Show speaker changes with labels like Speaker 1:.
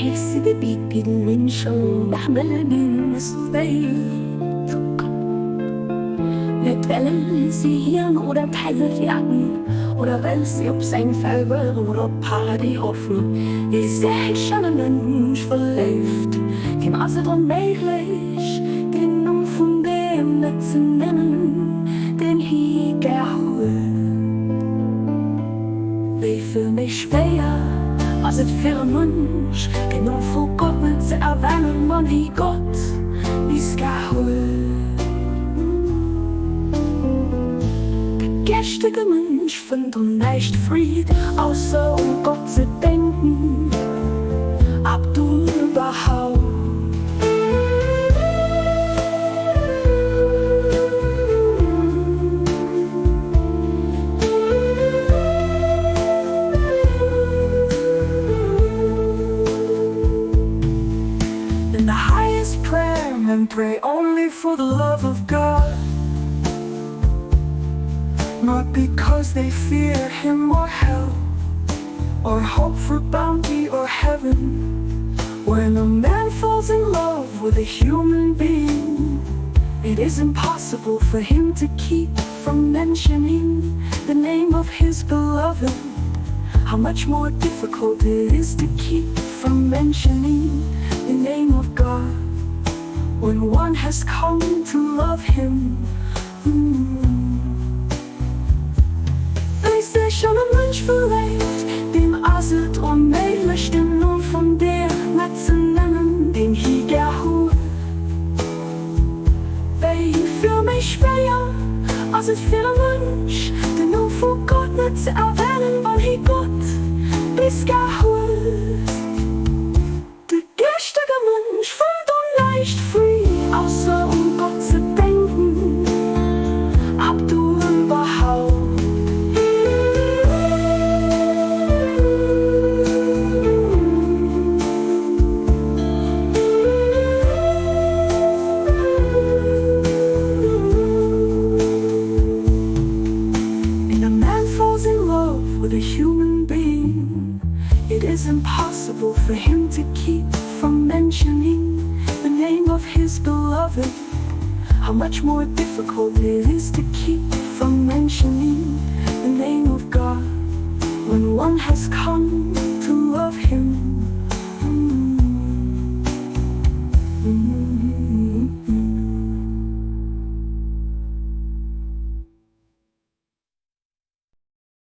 Speaker 1: heichste Gebiet bieden Menschen nach Nennen ist Welt. Nicht wollen sie Hien oder fäerten, oder weil sie ob Seng Faveuren oder Party hoffen, ist schon ein Mënsch verléift. Kein ausser onméiglech, den Numm von deem nicht zu nennen, den Hien huet. Wie für mich schwéier, als het für ein Mënsch, genau vor Gott nicht zu erwänen, wann Gott is huet. Geeschtege Mënsch fënnt näischt Fried, ausser Gott zu denken. Abdu'l Bahá. In the highest prayer, men pray only for the love of God, not because they fear him or hell, or hope for bounty or heaven. When a man falls in love with a human being, it is impossible for him to keep from mentioning the name of his beloved. How much more difficult it is to keep from mentioning the name of God when one has come to love him. Schon ein Mënsch verléift, dem ausser onméiglech den Numm von der nicht zu nennen, den Hien huet. Wie für mich schwéier, als het für ein Mënsch, den Numm von Gott nicht zu erwänen, wann Gott is huet. Der geeschtege Mënsch fënnt näischt frei, ausser Gott zu denken. Abdu'l Bahá. With a human being, it is impossible for him to keep from mentioning the name of his beloved. How much more difficult it is to keep from mentioning the name of God when one has come to love him.